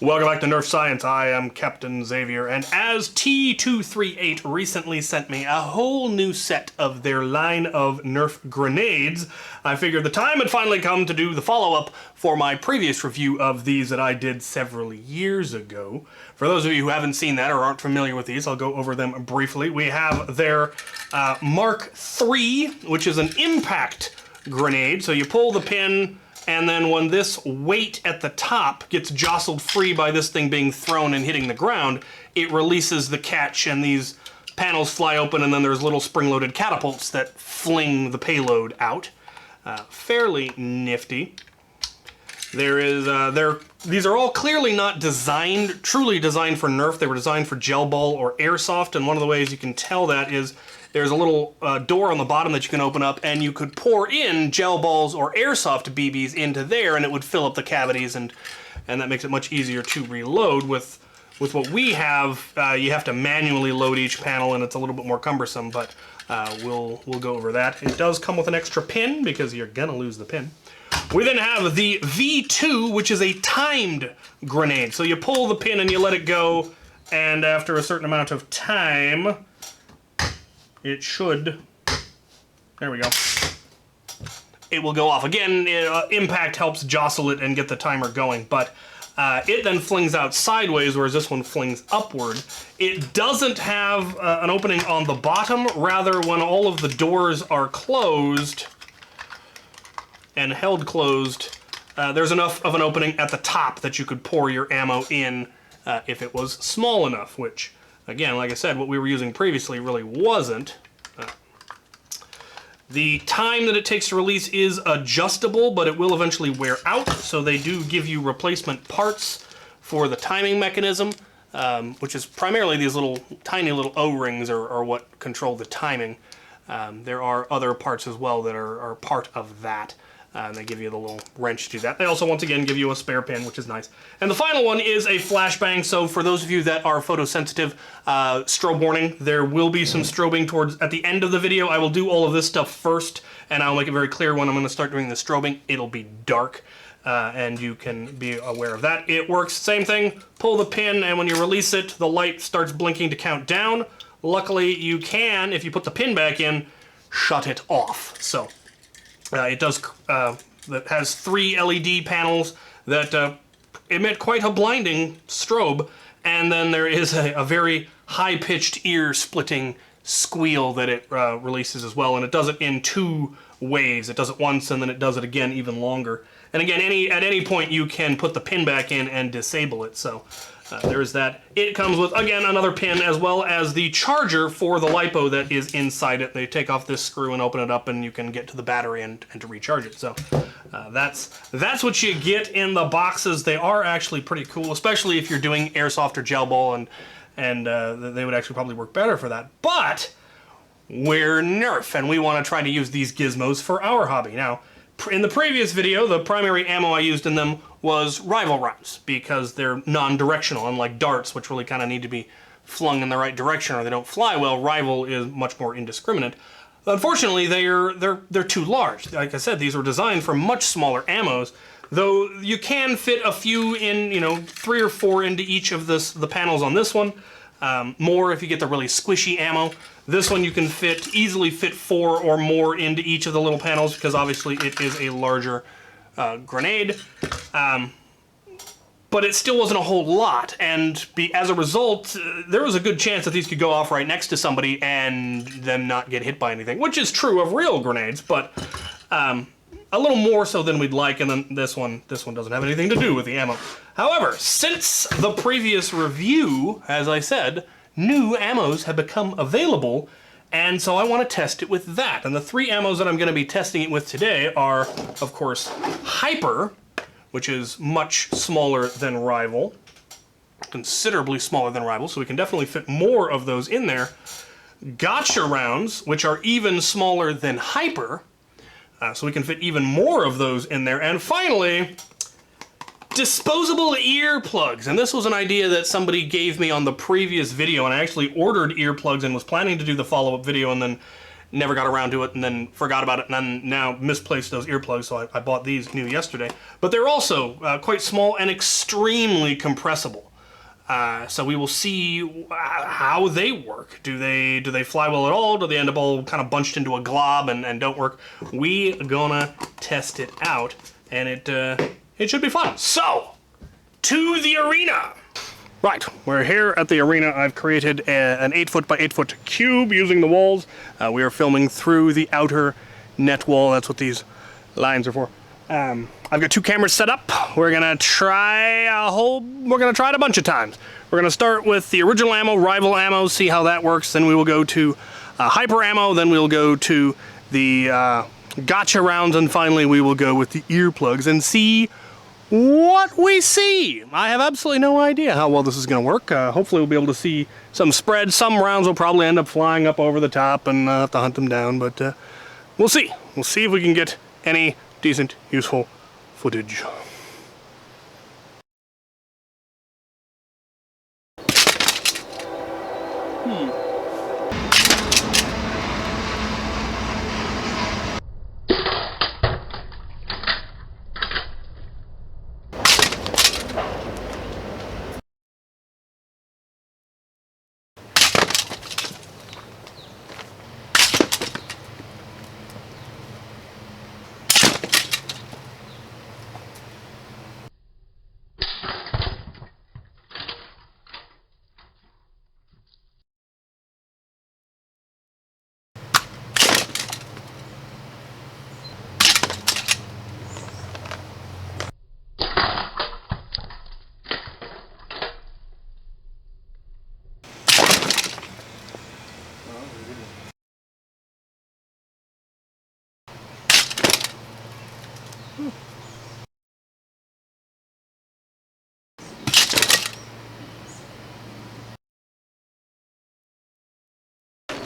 Welcome back to Nerf Science. I am Captain Xavier, and as T238 recently sent me a whole new set of their line of Nerf grenades, I figured the time had finally come to do the follow-up for my previous review of these that I did several years ago. For those of you who haven't seen that or aren't familiar with these, I'll go over them briefly. We have their Mark III, which is an impact grenade. So you pull the pin, and then when this weight at the top gets jostled free by this thing being thrown and hitting the ground, it releases the catch and these panels fly open, and then there's little spring-loaded catapults that fling the payload out. Fairly nifty. These are all clearly not truly designed for Nerf. They were designed for gel ball or airsoft, and one of the ways you can tell that is there's a little door on the bottom that you can open up, and you could pour in gel balls or airsoft BBs into there, and it would fill up the cavities, and that makes it much easier to reload. With what we have, you have to manually load each panel, and it's a little bit more cumbersome, but we'll go over that. It does come with an extra pin, because you're gonna lose the pin. We then have the V2, which is a timed grenade. So you pull the pin and you let it go, and after a certain amount of time, it should, there we go, it will go off. Again, impact helps jostle it and get the timer going, but it then flings out sideways, whereas this one flings upward. It doesn't have an opening on the bottom. Rather, when all of the doors are closed and held closed, there's enough of an opening at the top that you could pour your ammo in if it was small enough, which, again, like I said, what we were using previously really wasn't. The time that it takes to release is adjustable, but it will eventually wear out, so they do give you replacement parts for the timing mechanism, which is primarily these tiny little O-rings are what control the timing. There are other parts as well that are part of that. And they give you the little wrench to do that. They also, once again, give you a spare pin, which is nice. And the final one is a flashbang. So for those of you that are photosensitive, strobe warning, there will be some strobing at the end of the video. I will do all of this stuff first, and I'll make it very clear when I'm going to start doing the strobing. It'll be dark, and you can be aware of that. It works, same thing, pull the pin, and when you release it, the light starts blinking to count down. Luckily, you can, if you put the pin back in, shut it off. So it does. That has 3 LED panels that emit quite a blinding strobe, and then there is a very high-pitched ear-splitting squeal that it releases as well, and it does it in 2 waves. It does it once, and then it does it again even longer. And again, at any point you can put the pin back in and disable it. So there's that. It comes with, again, another pin, as well as the charger for the LiPo that is inside it. They take off this screw and open it up, and you can get to the battery and to recharge it. So that's what you get in the boxes. They are actually pretty cool, especially if you're doing airsoft or gel ball, and they would actually probably work better for that. But we're Nerf, and we want to try to use these gizmos for our hobby. Now, in the previous video, the primary ammo I used in them was rival rounds, because they're non-directional, unlike darts, which really kind of need to be flung in the right direction or they don't fly well. Rival is much more indiscriminate. Unfortunately, they're too large. Like I said, these were designed for much smaller ammos, though you can fit a few in, 3 or 4 into each of the panels on this one. More if you get the really squishy ammo. This one you can easily fit 4 or more into each of the little panels, because obviously it is a larger grenade. But it still wasn't a whole lot, and as a result, there was a good chance that these could go off right next to somebody and them not get hit by anything, which is true of real grenades, but a little more so than we'd like. And then this one doesn't have anything to do with the ammo. However, since the previous review, as I said, new ammos have become available, and so I want to test it with that. And the 3 ammos that I'm going to be testing it with today are, of course, Hyper, which is much smaller than Rival, considerably smaller than Rival, so we can definitely fit more of those in there. Gotcha rounds, which are even smaller than Hyper, so we can fit even more of those in there. And finally, disposable earplugs. And this was an idea that somebody gave me on the previous video, and I actually ordered earplugs and was planning to do the follow-up video, and then never got around to it, and then forgot about it, and then now misplaced those earplugs, so I bought these new yesterday. But they're also quite small and extremely compressible. So we will see how they work. Do they fly well at all? Do they end up all kind of bunched into a glob and don't work? We gonna test it out, and it should be fun. So, to the arena. Right, we're here at the arena. I've created an 8-foot by 8-foot cube using the walls. We are filming through the outer net wall. That's what these lines are for. I've got 2 cameras set up. We're gonna try it a bunch of times. We're gonna start with the original ammo, rival ammo, see how that works. Then we will go to hyper ammo. Then we'll go to the gotcha rounds, and finally we will go with the earplugs and see what we see. I have absolutely no idea how well this is going to work. Hopefully we'll be able to see some spread. Some rounds will probably end up flying up over the top and have to hunt them down, but we'll see. We'll see if we can get any decent, useful footage.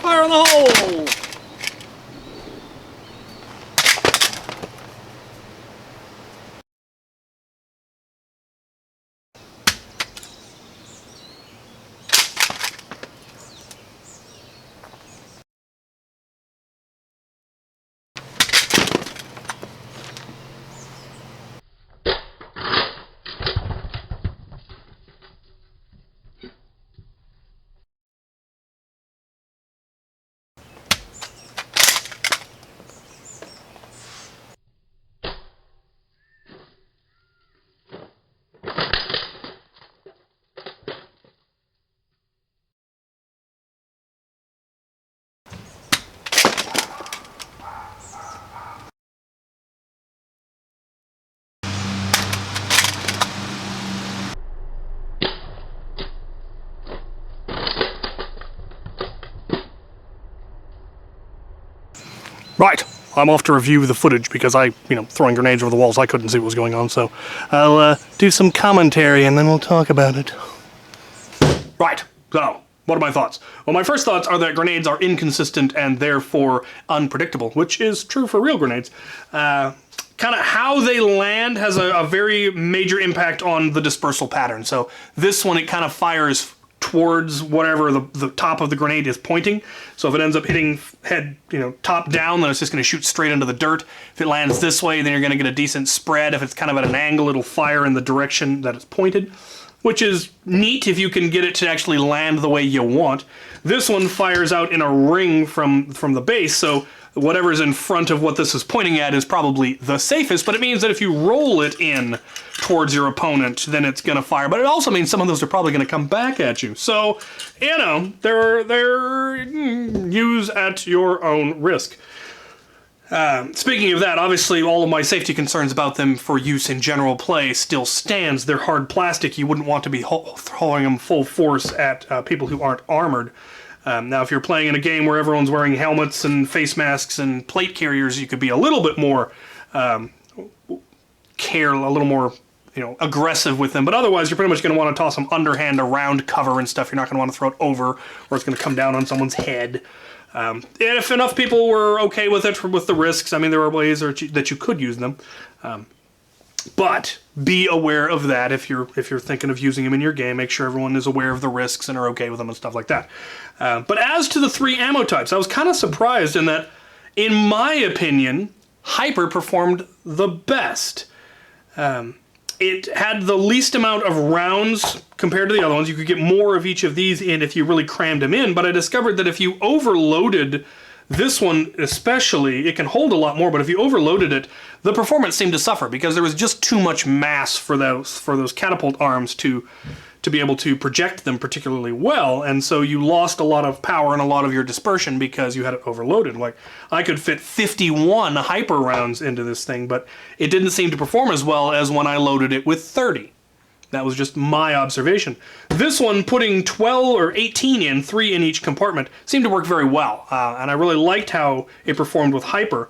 Fire in the hole! Right, I'm off to review the footage because throwing grenades over the walls, I couldn't see what was going on, so I'll do some commentary and then we'll talk about it. Right, so, what are my thoughts? Well, my first thoughts are that grenades are inconsistent and therefore unpredictable, which is true for real grenades. Kind of how they land has a very major impact on the dispersal pattern. So this one, it kind of fires towards whatever the top of the grenade is pointing. So if it ends up hitting head, top down, then it's just going to shoot straight into the dirt. If it lands this way, then you're going to get a decent spread. If it's kind of at an angle, it'll fire in the direction that it's pointed, which is neat if you can get it to actually land the way you want. This one fires out in a ring from the base, so whatever's in front of what this is pointing at is probably the safest, but it means that if you roll it in towards your opponent, then it's going to fire. But it also means some of those are probably going to come back at you. So, they're use at your own risk. Speaking of that, obviously all of my safety concerns about them for use in general play still stands. They're hard plastic. You wouldn't want to be throwing them full force at people who aren't armored. Now, if you're playing in a game where everyone's wearing helmets and face masks and plate carriers, you could be a little bit more aggressive with them. But otherwise, you're pretty much going to want to toss them underhand around cover and stuff. You're not going to want to throw it over, or it's going to come down on someone's head. And if enough people were okay with it, with the risks, I mean, there are ways that you could use them. But be aware of that if you're thinking of using them in your game. Make sure everyone is aware of the risks and are okay with them and stuff like that. But as to the 3 ammo types, I was kind of surprised in that, in my opinion, Hyper performed the best. It had the least amount of rounds compared to the other ones. You could get more of each of these in if you really crammed them in, but I discovered that if you overloaded this one especially, it can hold a lot more, but if you overloaded it, the performance seemed to suffer because there was just too much mass for those catapult arms to be able to project them particularly well, and so you lost a lot of power and a lot of your dispersion because you had it overloaded. Like, I could fit 51 hyper rounds into this thing, but it didn't seem to perform as well as when I loaded it with 30. That was just my observation. This one, putting 12 or 18 in, 3 in each compartment, seemed to work very well, and I really liked how it performed with hyper.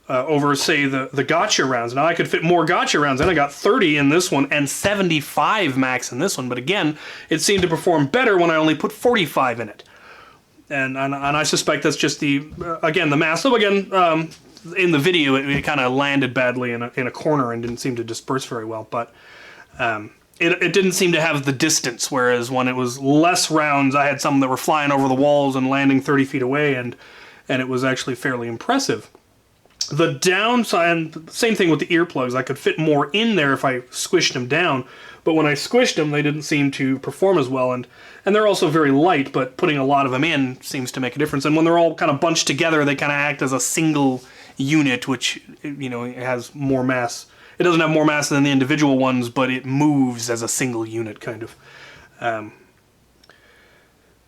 Over, say, the gotcha rounds. Now, I could fit more gotcha rounds, and I got 30 in this one and 75 max in this one, but again, it seemed to perform better when I only put 45 in it. And I suspect that's just again, the mass. So again, in the video, it kind of landed badly in a corner and didn't seem to disperse very well, but it didn't seem to have the distance, whereas when it was less rounds, I had some that were flying over the walls and landing 30 feet away, and it was actually fairly impressive. The downside, and same thing with the earplugs, I could fit more in there if I squished them down, but when I squished them, they didn't seem to perform as well, and they're also very light, but putting a lot of them in seems to make a difference, and when they're all kind of bunched together, they kind of act as a single unit, which, you know, it has more mass. It doesn't have more mass than the individual ones, but it moves as a single unit, kind of.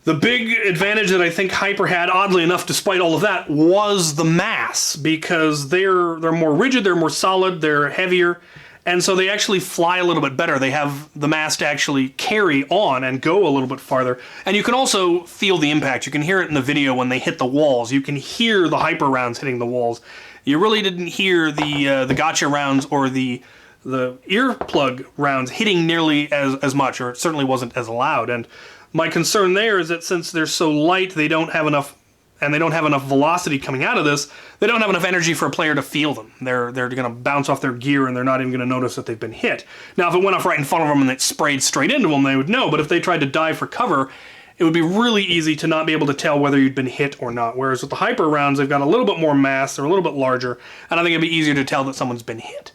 The big advantage that I think Hyper had, oddly enough, despite all of that, was the mass, because they're more rigid, they're more solid, they're heavier, and so they actually fly a little bit better. They have the mass to actually carry on and go a little bit farther, and you can also feel the impact. You can hear it in the video when they hit the walls. You can hear the Hyper rounds hitting the walls. You really didn't hear the gotcha rounds or the earplug rounds hitting nearly as much, or it certainly wasn't as loud. And my concern there is that since they're so light, they don't have enough velocity coming out of this, they don't have enough energy for a player to feel them. They're going to bounce off their gear, and they're not even going to notice that they've been hit. Now, if it went off right in front of them and it sprayed straight into them, they would know, but if they tried to dive for cover, it would be really easy to not be able to tell whether you'd been hit or not. Whereas with the Hyper rounds, they've got a little bit more mass, they're a little bit larger, and I think it'd be easier to tell that someone's been hit.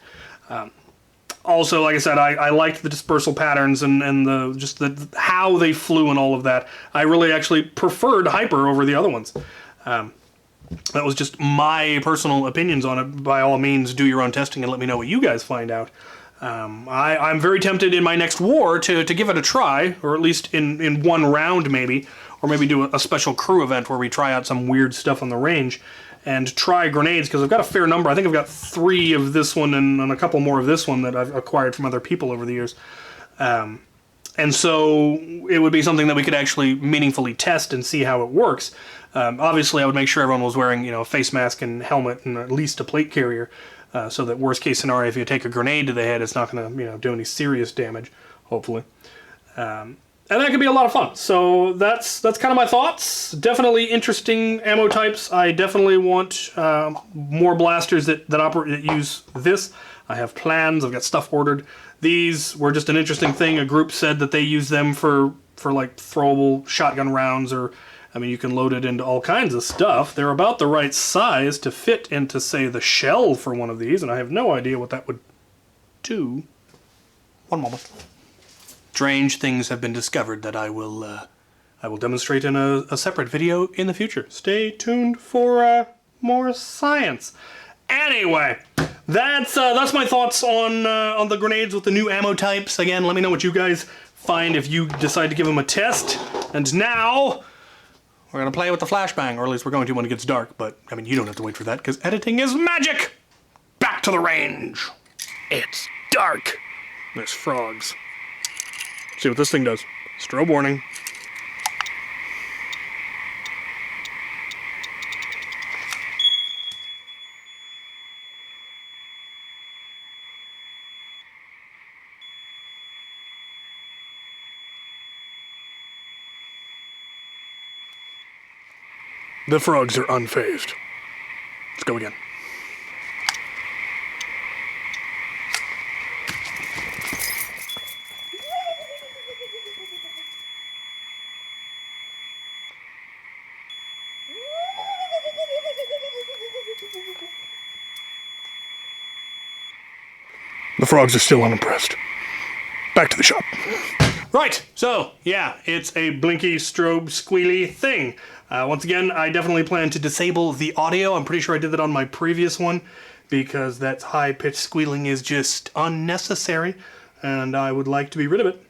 Also, like I said, I liked the dispersal patterns and how they flew and all of that. I really actually preferred Hyper over the other ones. That was just my personal opinions on it. By all means, do your own testing and let me know what you guys find out. I'm very tempted in my next war to give it a try, or at least in one round maybe, or maybe do a special crew event where we try out some weird stuff on the range and try grenades, because I've got a fair number. I think I've got 3 of this one and a couple more of this one that I've acquired from other people over the years. And so it would be something that we could actually meaningfully test and see how it works. Obviously, I would make sure everyone was wearing, you know, a face mask and helmet and at least a plate carrier, so that worst case scenario, if you take a grenade to the head, it's not going to, you know, do any serious damage, hopefully. And that could be a lot of fun. So that's kind of my thoughts. Definitely interesting ammo types. I definitely want more blasters that use this. I have plans. I've got stuff ordered. These were just an interesting thing. A group said that they use them for like throwable shotgun rounds, or I mean, you can load it into all kinds of stuff. They're about the right size to fit into, say, the shell for one of these, and I have no idea what that would do. One moment. Strange things have been discovered that I will demonstrate in a separate video in the future. Stay tuned for more science. Anyway, that's my thoughts on the grenades with the new ammo types. Again, let me know what you guys find if you decide to give them a test. And now we're gonna play with the flashbang, or at least we're going to when it gets dark. But I mean, you don't have to wait for that because editing is magic. Back to the range. It's dark. There's frogs. See what this thing does. Strobe warning. The frogs are unfazed. Let's go again. The frogs are still unimpressed. Back to the shop. Right, so, yeah, it's a blinky, strobe, squealy thing. Once again, I definitely plan to disable the audio. I'm pretty sure I did that on my previous one, because that high-pitched squealing is just unnecessary, and I would like to be rid of it.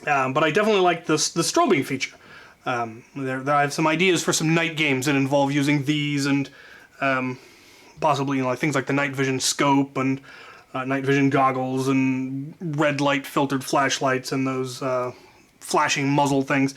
But I definitely like the strobing feature. I have some ideas for some night games that involve using these and possibly, things like the night vision scope and night vision goggles and red light filtered flashlights and those flashing muzzle things.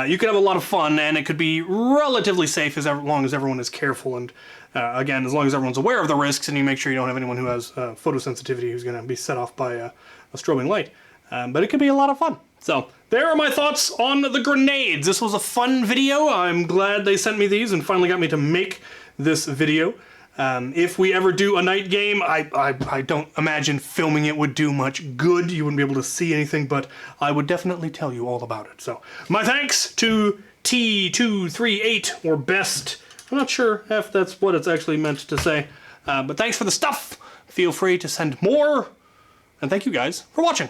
You could have a lot of fun, and it could be relatively safe as long as everyone is careful, and again, as long as everyone's aware of the risks and you make sure you don't have anyone who has photosensitivity who's going to be set off by a strobing light. But it could be a lot of fun. So there are my thoughts on the grenades. This was a fun video. I'm glad they sent me these and finally got me to make this video. If we ever do a night game, I don't imagine filming it would do much good. You wouldn't be able to see anything, but I would definitely tell you all about it. So my thanks to T238, or best. I'm not sure if that's what it's actually meant to say, but thanks for the stuff. Feel free to send more, and thank you guys for watching.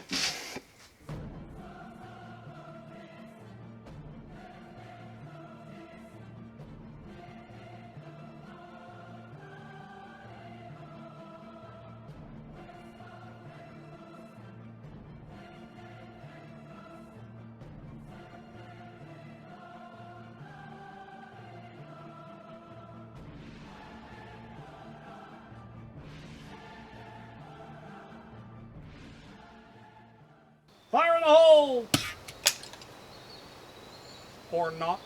Fire in the hole! Or not.